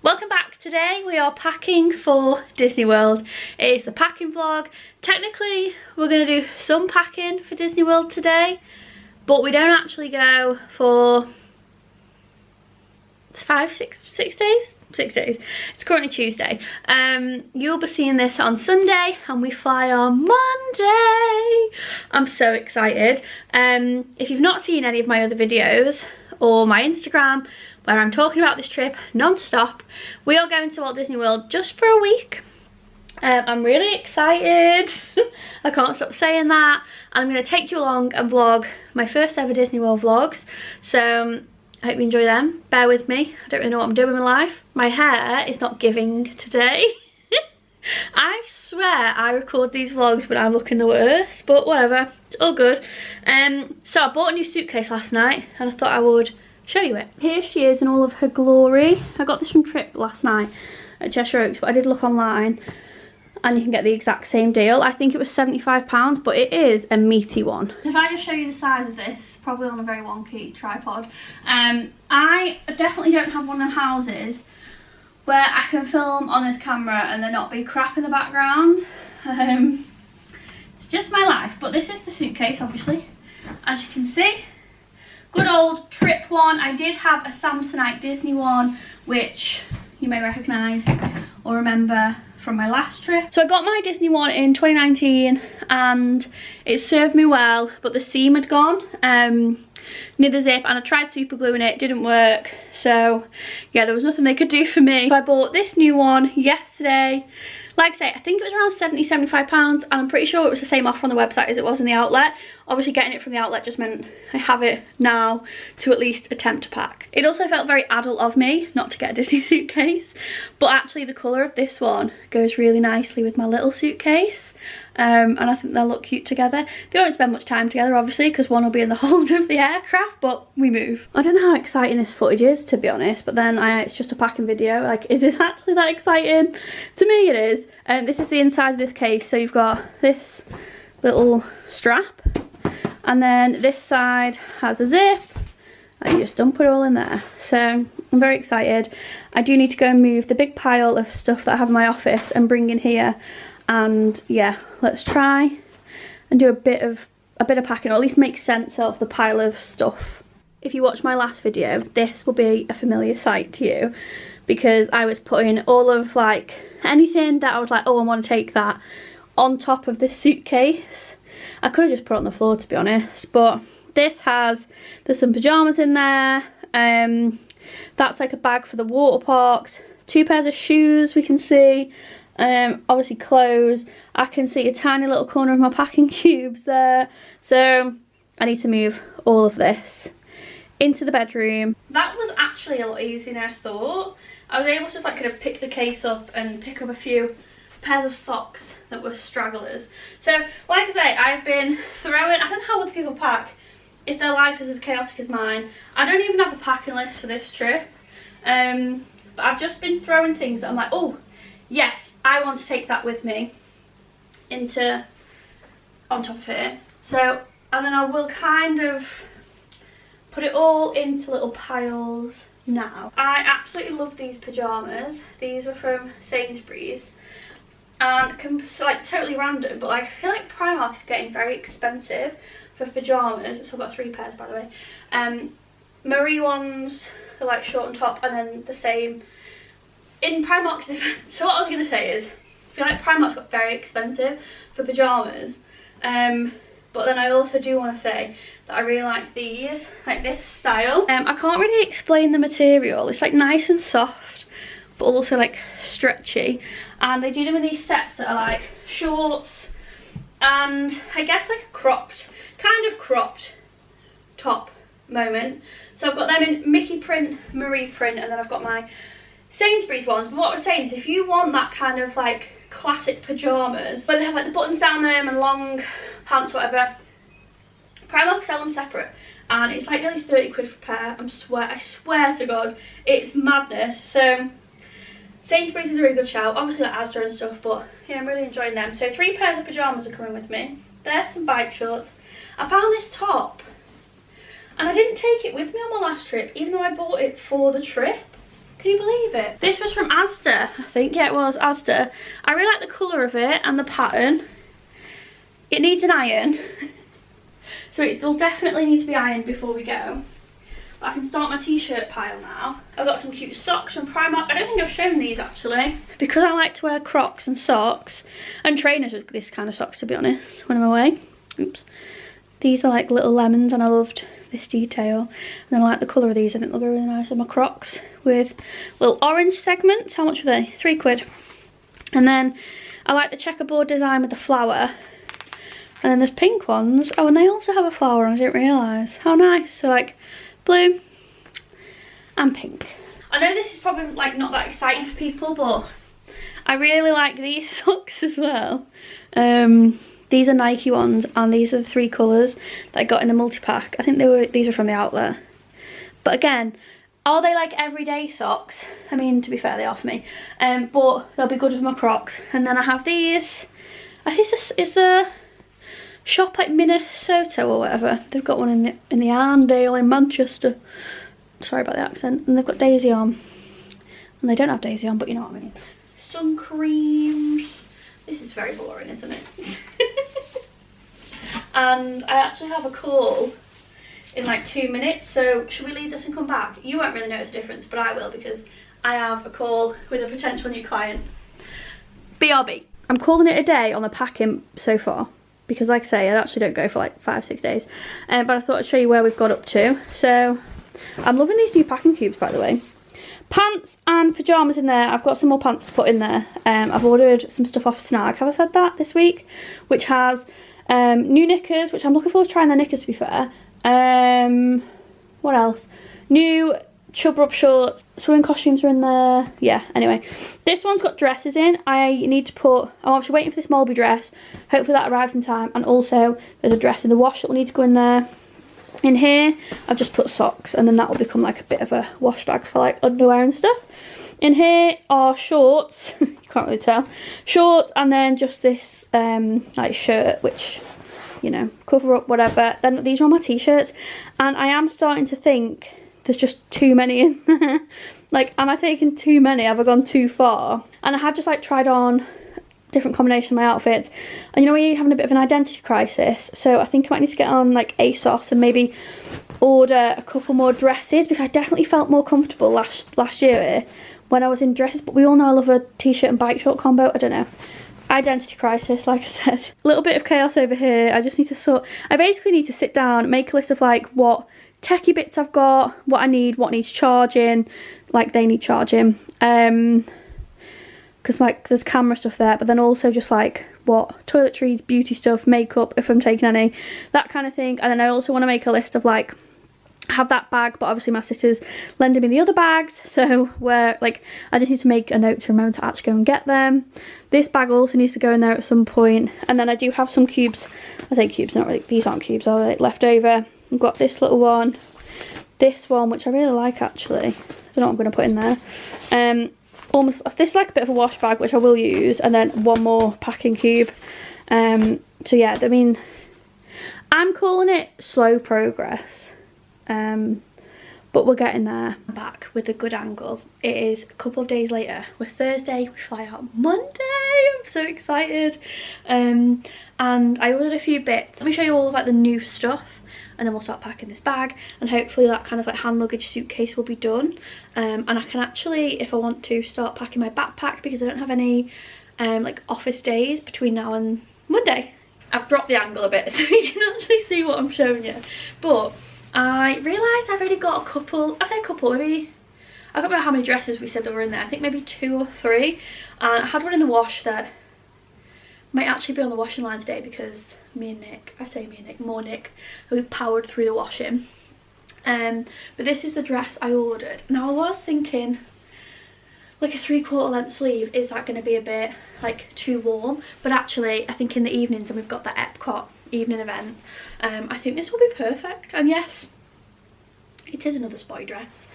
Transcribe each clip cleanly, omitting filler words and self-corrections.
Welcome back. Today we are packing for Disney World. It is the packing vlog. Technically we're going to do some packing for Disney World today, but we don't actually go for 6 days. 6 days. It's currently Tuesday. You'll be seeing this on Sunday and we fly on Monday. I'm so excited. If you've not seen any of my other videos or my Instagram where I'm talking about this trip non-stop, we are going to Walt Disney World just for a week. I'm really excited. I can't stop saying that. I'm going to take you along and vlog my first ever Disney World vlogs. So I hope you enjoy them. Bear with me. I don't really know what I'm doing in my life. My hair is not giving today. I swear I record these vlogs when I'm looking the worst, but whatever. It's all good. So I bought a new suitcase last night and I thought I would show you it. Here she is in all of her glory. I got this from Trip last night at Cheshire Oaks, but I did look online and you can get the exact same deal. I think it was £75, but it is a meaty one. If I just show you the size of this, probably on a very wonky tripod. I definitely don't have one of the houses where I can film on this camera and there not be crap in the background. It's just my life, but this is the suitcase, obviously, as you can see. Good old Trip one. I did have a Samsonite Disney one, which you may recognise or remember from my last trip. So I got my Disney one in 2019 and it served me well, but the seam had gone near the zip and I tried super gluing it, didn't work. So yeah, there was nothing they could do for me. So I bought this new one yesterday. Like I say, I think it was around £75 and I'm pretty sure it was the same offer on the website as it was in the outlet. Obviously getting it from the outlet just meant I have it now to at least attempt to pack. It also felt very adult of me not to get a Disney suitcase, but actually the colour of this one goes really nicely with my little suitcase. And I think they'll look cute together. They won't spend much time together obviously because one will be in the hold of the aircraft, but we move. I don't know how exciting this footage is, to be honest, but then it's just a packing video. Like, is this actually that exciting? To me it is. This is the inside of this case. So you've got this little strap and then this side has a zip and you just dump it all in there. So I'm very excited. I do need to go and move the big pile of stuff that I have in my office and bring in here. And yeah, let's try and do a bit of packing, or at least make sense of the pile of stuff. If you watched my last video, this will be a familiar sight to you because I was putting all of like anything that I was like, oh, I want to take that on top of this suitcase. I could have just put it on the floor, to be honest, but there's some pajamas in there. That's like a bag for the water parks, 2 pairs of shoes we can see. Obviously clothes. I can see a tiny little corner of my packing cubes there, so I need to move all of this into the bedroom. That was actually a lot easier than I thought. I was able to just like kind of pick the case up and pick up a few pairs of socks that were stragglers. So like I say, I've been throwing, I don't know how other people pack if their life is as chaotic as mine. I don't even have a packing list for this trip, but I've just been throwing things that I'm like, oh yes, I want to take that with me into on top of here. So, and then I will kind of put it all into little piles now. I absolutely love these pajamas. These were from Sainsbury's and like totally random, but like I feel like Primark is getting very expensive for pajamas. So I've got 3 pairs, by the way. Marie ones, they're like short and top, and then the same in Primark's defense. So what I was going to say is, I feel like Primark's got very expensive for pyjamas, but then I also do want to say that I really like these, like this style. I can't really explain the material. It's like nice and soft, but also like stretchy, and they do them in these sets that are like shorts and I guess like a kind of cropped top moment. So I've got them in Mickey print, Marie print, and then I've got my Sainsbury's ones. But what I was saying is, if you want that kind of like classic pyjamas where they have like the buttons down them and long pants, whatever, Primark sell them separate and it's like nearly 30 quid for a pair. I swear to God, it's madness. So Sainsbury's is a really good shout, obviously like Asda and stuff, but yeah, I'm really enjoying them. So 3 pairs of pyjamas are coming with me. There's some bike shorts. I found this top and I didn't take it with me on my last trip, even though I bought it for the trip. Can you believe it? This was from Asda, I think. Yeah, it was Asda. I really like the colour of it and the pattern. It needs an iron. So it will definitely need to be ironed before we go. But I can start my t-shirt pile now. I've got some cute socks from Primark. I don't think I've shown these actually. Because I like to wear Crocs and socks and trainers with this kind of socks, to be honest, when I'm away. Oops. These are like little lemons and I loved this detail. And then I like the colour of these. I think they'll go really nice with my Crocs with little orange segments. How much were they? £3. And then I like the checkerboard design with the flower. And then there's pink ones. Oh, and they also have a flower and I didn't realise. How nice. So like blue and pink. I know this is probably like not that exciting for people, but I really like these socks as well. These are Nike ones and these are the 3 colours that I got in the multi-pack. I think these are from the outlet. But again, are they like everyday socks? I mean, to be fair, they are for me. But they'll be good with my Crocs. And then I have these. I think this is the shop like Minnesota or whatever. They've got one in the Arndale in Manchester. Sorry about the accent. And they've got Daisy on. And they don't have Daisy on, but you know what I mean. Sun creams. This is very boring, isn't it? And I actually have a call in like 2 minutes, so should we leave this and come back? You won't really notice a difference, but I will, because I have a call with a potential new client. BRB. I'm calling it a day on the packing so far, because like I say, I actually don't go for like 5-6 days. But I thought I'd show you where we've got up to. So I'm loving these new packing cubes, by the way. Pants and pyjamas in there. I've got some more pants to put in there. I've ordered some stuff off Snag, have I said that, this week? Which has new knickers, which I'm looking forward to trying their knickers, to be fair. What else? New chub rub shorts. Swimming costumes are in there. Yeah, anyway. This one's got dresses in. I need to put... I'm actually waiting for this Mulby dress. Hopefully that arrives in time. And also, there's a dress in the wash that will need to go in there. In here, I've just put socks, and then that will become like a bit of a wash bag for like underwear and stuff. In here are shorts. You can't really tell. Shorts, and then just this like shirt, which, you know, cover up whatever. Then these are all my t-shirts, and I am starting to think there's just too many in there. Like, am I taking too many? Have I gone too far? And I have just like tried on different combination of my outfits, and you know when you're having a bit of an identity crisis, so I think I might need to get on like ASOS and maybe order a couple more dresses, because I definitely felt more comfortable last year when I was in dresses. But we all know I love a t-shirt and bike short combo. I don't know, identity crisis, like I said. A little bit of chaos over here. I just need to I basically need to sit down, make a list of like what techie bits I've got, what I need, what needs charging, like they need charging, because like there's camera stuff there, but then also just like what toiletries, beauty stuff, makeup if I'm taking any, that kind of thing. And then I also want to make a list of like, have that bag, but obviously my sister's lending me the other bags, so where like I just need to make a note to remember to actually go and get them. This bag also needs to go in there at some point. And then I do have some cubes. I say cubes, not really, these aren't cubes, are they? Left over. I've got this little one, this one, which I really like actually. I don't know what I'm going to put in there. Almost, this is like a bit of a wash bag, which I will use, and then one more packing cube. So yeah, I mean, I'm calling it slow progress, but we're getting there. I'm back with a good angle. It is a couple of days later. We're Thursday, we fly out Monday. I'm so excited. And I ordered a few bits. Let me show you all of like the new stuff, and then we'll start packing this bag, and hopefully that kind of like hand luggage suitcase will be done. And I can actually, if I want to, start packing my backpack, because I don't have any like office days between now and Monday. I've dropped the angle a bit so you can actually see what I'm showing you. But I realised I've already got a couple, I say a couple, maybe, I can't remember how many dresses we said that were in there. I think maybe 2 or 3. And I had one in the wash that might actually be on the washing line today, because me and Nick, I say me and Nick, more Nick, we powered through the washing. But this is the dress I ordered. Now I was thinking like a 3/4 length sleeve, is that going to be a bit like too warm? But actually I think in the evenings, and we've got the Epcot evening event, I think this will be perfect. And yes, it is another spy dress.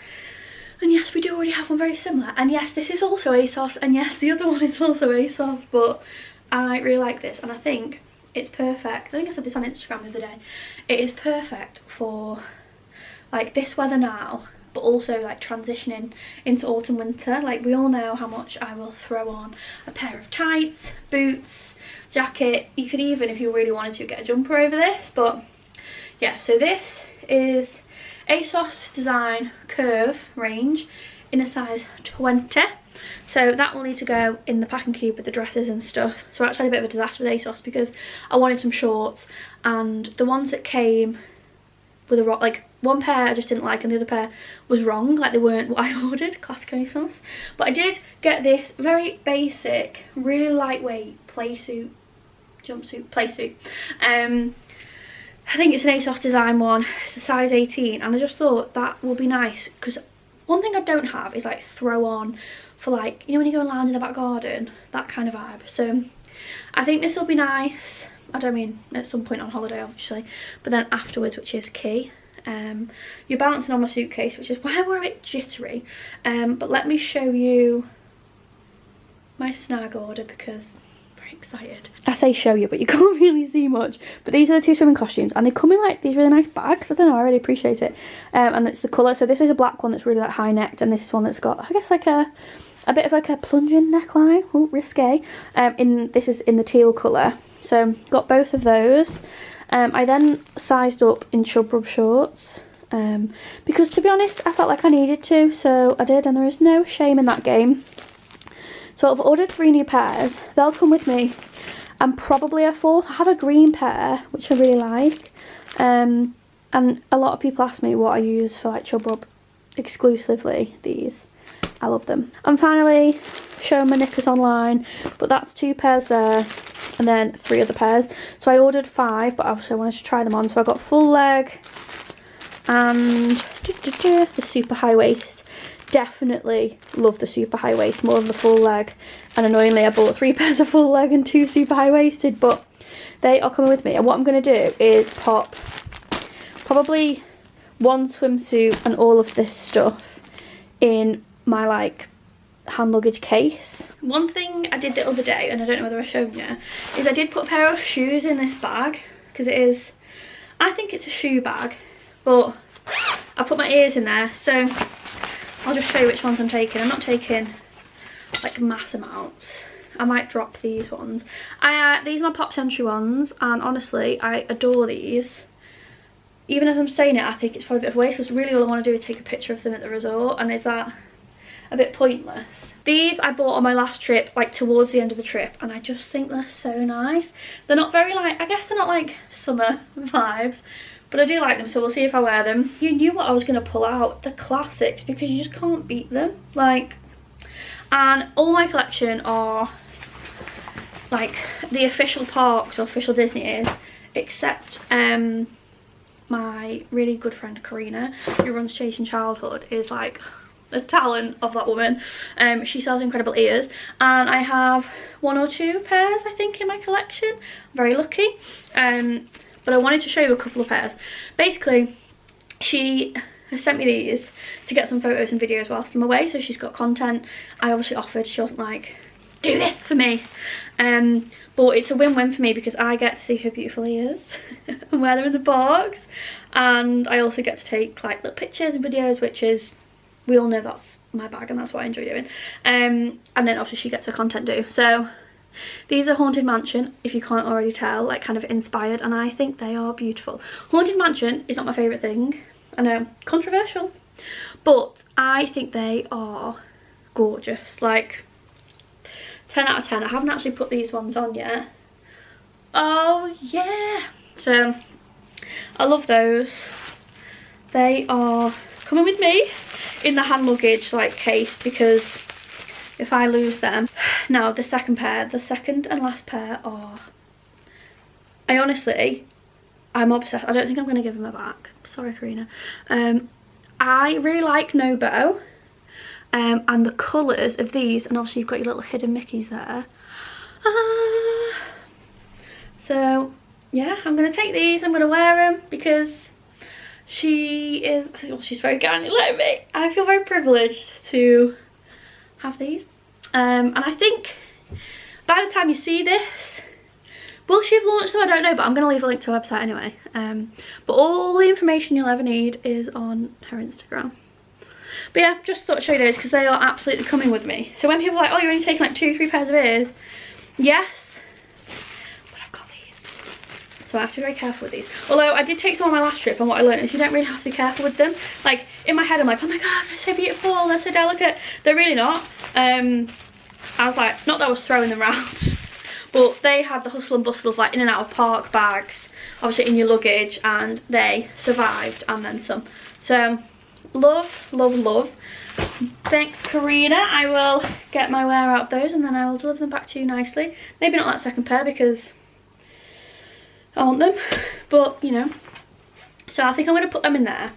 And yes, we do already have one very similar. And yes, this is also ASOS, and yes, the other one is also ASOS, but I really like this, and I think it's perfect. I think I said this on Instagram the other day. It is perfect for like this weather now, but also like transitioning into autumn winter. Like we all know how much I will throw on a pair of tights, boots, jacket. You could even, if you really wanted to, get a jumper over this. But yeah, so this is ASOS Design Curve range in a size 20. So that will need to go in the packing cube with the dresses and stuff. So I actually had a bit of a disaster with ASOS because I wanted some shorts, and the ones that came with a like one pair I just didn't like and the other pair was wrong, like they weren't what I ordered. Classic ASOS. But I did get this very basic, really lightweight jumpsuit. I think it's an ASOS Design one. It's a size 18, and I just thought that will be nice because one thing I don't have is like throw on for, like, you know, when you go and lounge in the back garden, that kind of vibe. So I think this will be nice. I don't mean at some point on holiday obviously, but then afterwards, which is key. You're balancing on my suitcase, which is why we're a bit jittery. But let me show you my snag order because I'm very excited. I say show you, but you can't really see much. But these are the two swimming costumes, and they come in like these really nice bags. I don't know, I really appreciate it. And it's the colour. So this is a black one that's really like high necked, and this is one that's got, I guess, like a bit of like a plunging neckline. Oh, risque. This is in the teal colour. So got both of those. I then sized up in chub rub shorts because, to be honest, I felt like I needed to, so I did, and there is no shame in that game. So I've ordered 3 new pairs. They'll come with me, and probably a 4th. I have a green pair which I really like, and a lot of people ask me what I use for like chub rub exclusively. These, I love them. And finally, showing my knickers online, but that's 2 pairs there and then 3 other pairs. So I ordered 5, but obviously I wanted to try them on. So I got full leg and the super high waist. Definitely love the super high waist more than the full leg. And annoyingly, I bought 3 pairs of full leg and 2 super high waisted, but they are coming with me. And what I'm going to do is pop probably 1 swimsuit and all of this stuff in my like hand luggage case. One thing I did the other day, and I don't know whether I've shown you, is I did put a pair of shoes in this bag because it is, I think it's a shoe bag, but I put my ears in there. So I'll just show you which ones I'm taking. I'm not taking like mass amounts. I might drop these ones. These are my Pop Century ones, and honestly I adore these. Even as I'm saying it, I think it's probably a bit of a waste because really all I want to do is take a picture of them at the resort, and is that a bit pointless? These I bought on my last trip, like towards the end of the trip, and I just think they're so nice. They're not very like, I guess they're not like summer vibes, but I do like them, so we'll see if I wear them. You knew what I was going to pull out, the classics, because you just can't beat them. Like, and all my collection are like the official parks or official Disney is, except my really good friend Karina, who runs Chasing Childhood, is like the talent of that woman. She sells incredible ears, and I have 1 or 2 pairs I think in my collection. I'm very lucky. But I wanted to show you a couple of pairs. Basically, she has sent me these to get some photos and videos whilst I'm away, so she's got content. I obviously offered, she wasn't like, do this for me. But it's a win-win for me because I get to see her beautiful ears and wear them in the box, and I also get to take like little pictures and videos, which is, we all know that's my bag and that's what I enjoy doing. And then obviously she gets her content due. So these are Haunted Mansion, if you can't already tell, like kind of inspired, and I think they are beautiful. Haunted Mansion is not my favourite thing. I know, controversial, but I think they are gorgeous. Like 10 out of 10. I haven't actually put these ones on yet. Oh yeah, so I love those. They are coming with me in the hand luggage like case, because if I lose them. Now the second and last pair are, I'm obsessed. I don't think I'm going to give them back. Sorry Karina. I really like Nobo, and the colours of these, and obviously you've got your little hidden Mickeys there. So yeah, I'm going to take these, I'm going to wear them because she's very kindly letting me. I feel very privileged to have these. And I think by the time you see this, will she have launched them? I don't know, but I'm going to leave a link to her website anyway. But all the information you'll ever need is on her Instagram. But yeah, just thought I'd show you those because they are absolutely coming with me. So when people are like, oh, you're only taking like 2-3 pairs of ears, yes, but I've got these. So I have to be very careful with these. Although I did take some on my last trip, and what I learned is you don't really have to be careful with them. Like in my head I'm like, oh my god, they're so beautiful, they're so delicate. They're really not. I was like, not that I was throwing them around, but they had the hustle and bustle of like in and out of park bags, obviously in your luggage, and they survived and then some. So love, love, love. Thanks, Karina. I will get my wear out of those and then I will deliver them back to you nicely. Maybe not that second pair because I want them, but you know. So I think I'm going to put them in there,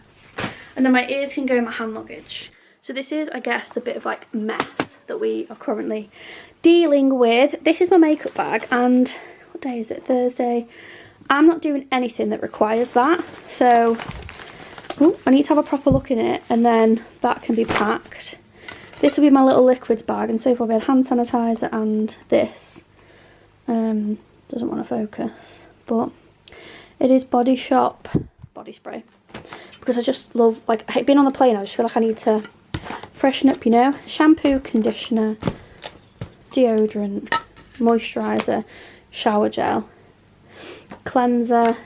and then my ears can go in my hand luggage. So this is, I guess, the bit of like mess that we are currently dealing with. This is my makeup bag, and what day is it? Thursday. I'm not doing anything that requires that, so ooh, I need to have a proper look in it, and then that can be packed. This will be my little liquids bag, and so far we had hand sanitizer and this. Doesn't want to focus, but it is Body Shop body spray, because I just love, like, being on the plane I just feel like I need to freshen up, you know. Shampoo, conditioner, deodorant, moisturiser, shower gel, cleanser,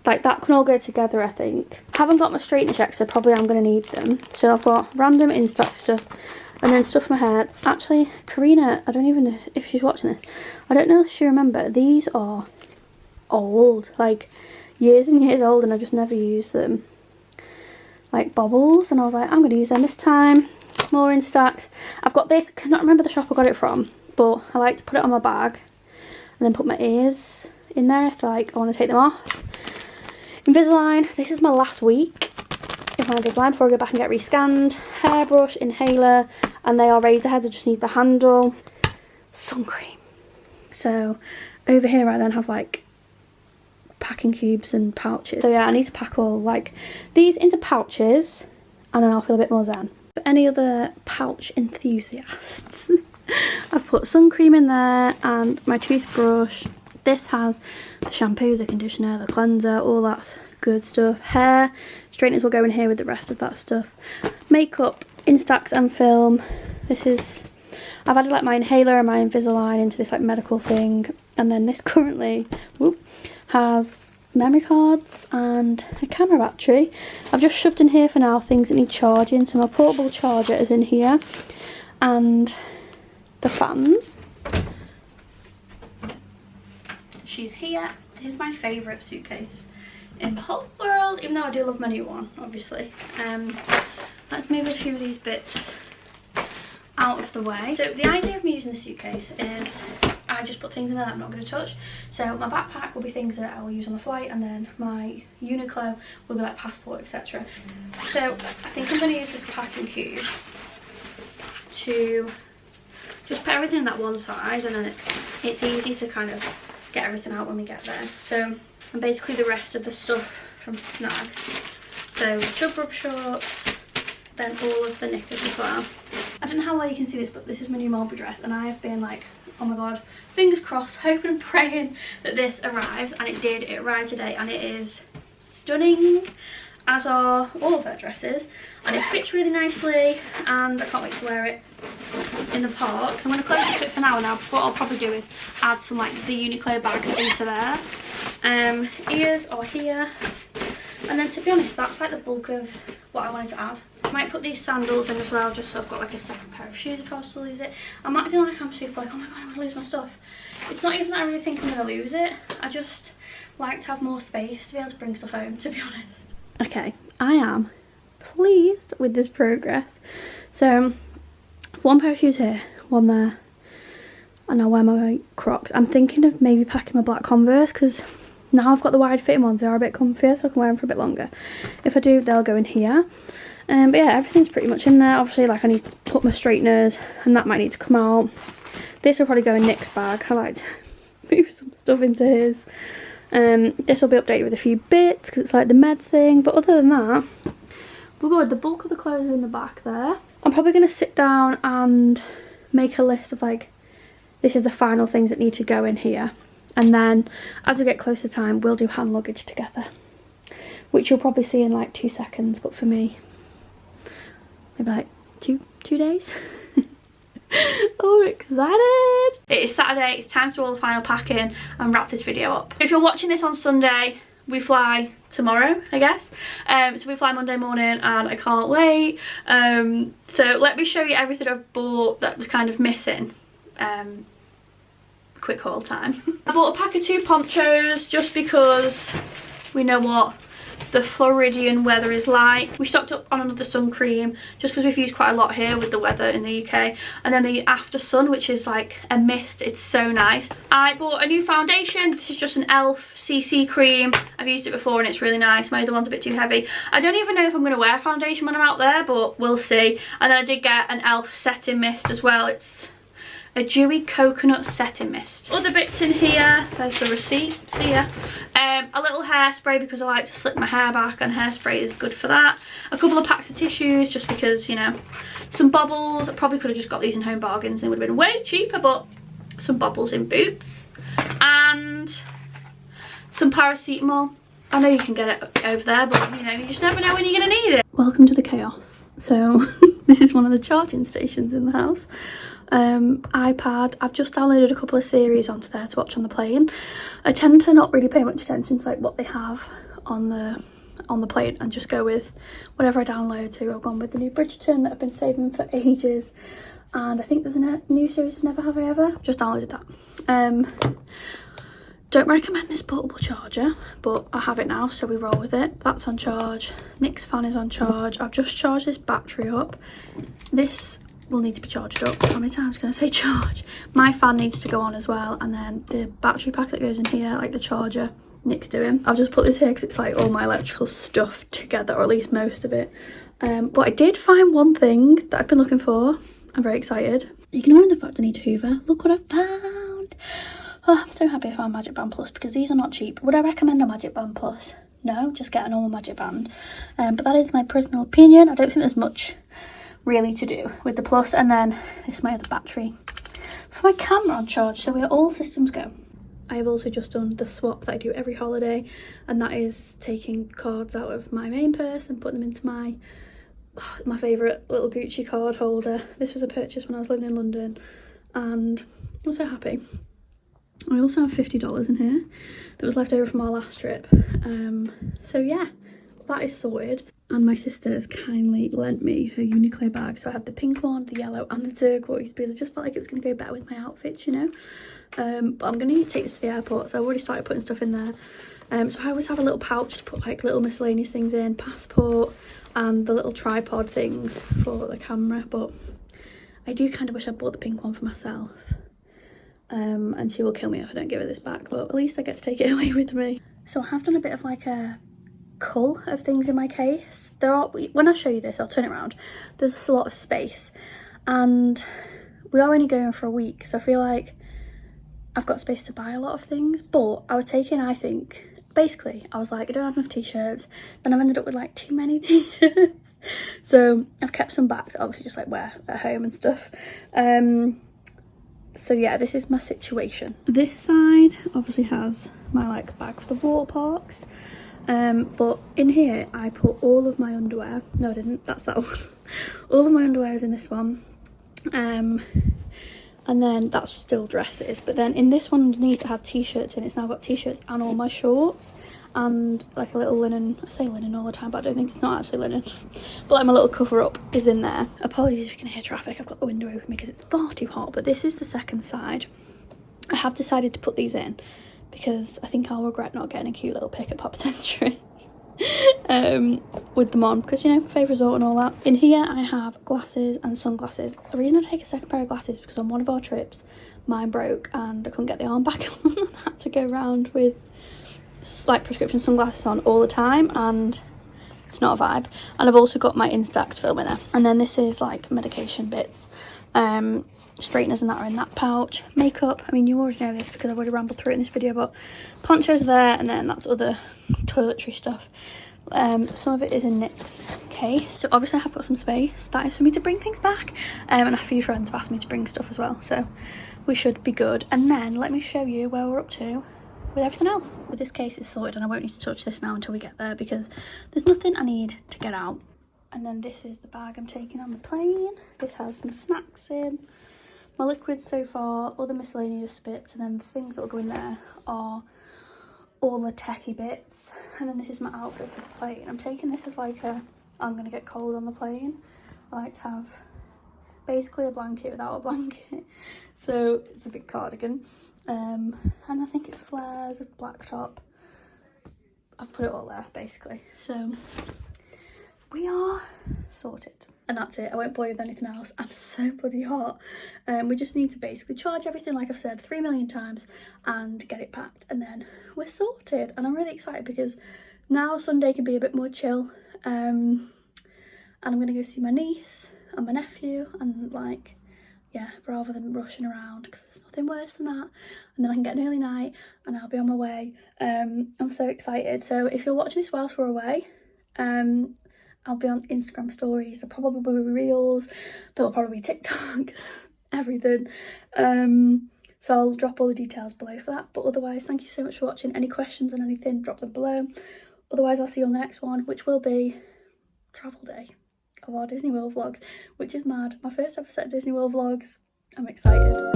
like that can all go together. I think I haven't got my straightener check, so probably I'm going to need them. So I've got random in-stock stuff, and then stuff for my hair. Actually, Karina, I don't even know if she's watching this, I don't know if she remember, these are old, like years and years old, and I just never used them. Like bobbles, and I was like, I'm going to use them this time. More in stacks. I've got this, I cannot remember the shop I got it from, but I like to put it on my bag and then put my ears in there if like I want to take them off. Invisalign, this is my last week of my Invisalign before I go back and get rescanned. Hairbrush, inhaler, and they are razor heads, I just need the handle. Sun cream. So over here I then have like packing cubes and pouches. So yeah, I need to pack all like these into pouches, and then I'll feel a bit more zen. For any other pouch enthusiasts, I've put sun cream in there and my toothbrush. This has the shampoo, the conditioner, the cleanser, all that good stuff. Hair straighteners will go in here with the rest of that stuff. Makeup, Instax and film. This is, I've added like my inhaler and my Invisalign into this like medical thing, and then this currently, whoop, has memory cards and a camera battery. I've just shoved in here for now things that need charging, so my portable charger is in here, and the fans. She's here. This is my favourite suitcase in the whole world, even though I do love my new one, obviously. Let's move a few of these bits out of the way. So the idea of me using the suitcase is I just put things in there that I'm not going to touch. So my backpack will be things that I will use on the flight, and then my Uniqlo will be like passport, etc. So I think I'm going to use this packing cube to just put everything in that one side, and then it's easy to kind of get everything out when we get there. So, and basically the rest of the stuff from Snag. So chub rub shorts, then all of the knickers as well. I don't know how well you can see this, but this is my new Mulberry dress, and I have been like, oh my god, fingers crossed, hoping and praying that this arrives, and it did. It arrived today, and it is stunning, as are all of their dresses, and it fits really nicely, and I can't wait to wear it in the park. So I'm going to close the fit for now. Now what I'll probably do is add some like the Uniqlo bags into there. Ears are here, and then to be honest that's like the bulk of what I wanted to add. I might put these sandals in as well, just so I've got like a second pair of shoes if I was to lose it. I'm acting like I'm super like, oh my god, I'm going to lose my stuff. It's not even that I really think I'm going to lose it. I just like to have more space to be able to bring stuff home, to be honest. Okay, I am pleased with this progress. So one pair of shoes here, one there, and I'll wear my Crocs. I'm thinking of maybe packing my black Converse, because now I've got the wide fitting ones, they are a bit comfier, so I can wear them for a bit longer. If I do, they'll go in here. But yeah, everything's pretty much in there. Obviously, like I need to put my straighteners, and that might need to come out. This will probably go in Nick's bag. I like to move some stuff into his. This will be updated with a few bits, because it's like the meds thing, but other than that, we're good. The bulk of the clothes are in the back there. I'm probably going to sit down and make a list of like, this is the final things that need to go in here, and then as we get closer to time we'll do hand luggage together, which you'll probably see in like 2 seconds, but for me maybe like two days. Oh, I'm excited. It is Saturday, it's time to do all the final packing and wrap this video up. If you're watching this on Sunday, we fly tomorrow, I guess. So we fly Monday morning and I can't wait. So let me show you everything I've bought that was kind of missing. Quick haul time. I bought a pack of 2 ponchos just because we know what the Floridian weather is like. We stocked up on another sun cream just because we've used quite a lot here with the weather in the UK, and then the After Sun, which is like a mist. It's so nice. I bought a new foundation. This is just an ELF CC cream. I've used it before and it's really nice. My other one's a bit too heavy. I don't even know if I'm going to wear foundation when I'm out there, but we'll see. And then I did get an ELF setting mist as well. It's a dewy coconut setting mist. Other bits in here, there's the receipt, see ya. A little hairspray because I like to slip my hair back, and hairspray is good for that. A couple of packs of tissues just because, you know. Some bobbles. I probably could have just got these in Home Bargains and it would have been way cheaper, but some bobbles in Boots. And some paracetamol. I know you can get it over there, but you know, you just never know when you're going to need it. Welcome to the chaos. So this is one of the charging stations in the house. iPad. I've just downloaded a couple of series onto there to watch on the plane. I tend to not really pay much attention to like what they have on the plane and just go with whatever I download. So I've gone with the new Bridgerton that I've been saving for ages, and I think there's a new series of Never Have I Ever. Just downloaded that. Don't recommend this portable charger, but I have it now, so we roll with it. That's on charge. Nick's fan is on charge. I've just charged this battery up. This will need to be charged up. How many times can I say charge? My fan needs to go on as well, and then the battery pack that goes in here, like the charger, Nick's doing. I've just put this here because it's like all my electrical stuff together, or at least most of it. But I did find one thing that I've been looking for. I'm very excited. Ignoring the fact I need Hoover, look what I found. Oh, I'm so happy I found Magic Band Plus because these are not cheap. Would I recommend a Magic Band Plus? No, just get a normal Magic Band. But that is my personal opinion. I don't think there's much really to do with the Plus. And then this is my other battery for my camera on charge, so we're all systems go. I have also just done the swap that I do every holiday, and that is taking cards out of my main purse and putting them into my favourite little Gucci card holder. This was a purchase when I was living in London and I'm so happy. I also have $50 in here that was left over from our last trip. So yeah, that is sorted. And my sister has kindly lent me her Uniqlo bag. So I have the pink one, the yellow and the turquoise because I just felt like it was going to go better with my outfits, you know. But I'm going to need to take this to the airport. So I've already started putting stuff in there. So I always have a little pouch to put like little miscellaneous things in, passport and the little tripod thing for the camera. But I do kind of wish I bought the pink one for myself. And she will kill me if I don't give her this back, but at least I get to take it away with me. So I have done a bit of like a cull of things in my case. When I show you this, I'll turn it around. There's just a lot of space, and we are only going for a week, so I feel like I've got space to buy a lot of things. But I was taking, I think, basically, I was like, I don't have enough t-shirts. Then I've ended up with like too many t-shirts. So I've kept some back to obviously just like wear at home and stuff. So yeah, this is my situation. This side obviously has my like bag for the water parks. But in here I put all of my underwear. No, I didn't. That's that one. All of my underwear is in this one. And then that's still dresses. But then in this one underneath it had t-shirts in. It's now got t-shirts and all my shorts. And like a little linen, I say linen all the time, but I don't think it's not actually linen. But like my little cover up is in there. Apologies if you can hear traffic, I've got the window open because it's far too hot. But this is the second side. I have decided to put these in because I think I'll regret not getting a cute little pic at Pop Century with them on, because you know, favourite resort and all that. In here I have glasses and sunglasses. The reason I take a second pair of glasses is because on one of our trips mine broke and I couldn't get the arm back on. I had to go around with like prescription sunglasses on all the time, and it's not a vibe. And I've also got my Instax film in there. And then this is like medication bits, straighteners and that are in that pouch. Makeup, I mean you already know this because I've already rambled through it in this video, but ponchos are there, and then that's other toiletry stuff. Some of it is in Nick's case, so obviously I have got some space. That is for me to bring things back, and a few friends have asked me to bring stuff as well, so we should be good. And then let me show you where we're up to with everything else. With this case is sorted, and I won't need to touch this now until we get there because there's nothing I need to get out. And then this is the bag I'm taking on the plane. This has some snacks in, my liquids so far, other miscellaneous bits, and then the things that will go in there are all the techie bits. And then this is my outfit for the plane. I'm taking this as like I'm gonna get cold on the plane. I like to have basically a blanket without a blanket. So it's a big cardigan. And I think it's flares, a black top. I've put it all there basically. So we are sorted. And that's it, I won't bore you with anything else. I'm so bloody hot. We just need to basically charge everything, like I've said 3 million times, and get it packed, and then we're sorted. And I'm really excited because now Sunday can be a bit more chill. And I'm gonna go see my niece and my nephew, and like, yeah, rather than rushing around, because there's nothing worse than that. And then I can get an early night and I'll be on my way. I'm so excited. So if you're watching this whilst we're away, I'll be on Instagram stories, there'll probably be reels, there'll probably be TikToks, everything. So I'll drop all the details below for that. But otherwise, thank you so much for watching. Any questions on anything, drop them below. Otherwise, I'll see you on the next one, which will be travel day of our Disney World vlogs, which is mad. My first ever set of Disney World vlogs. I'm excited.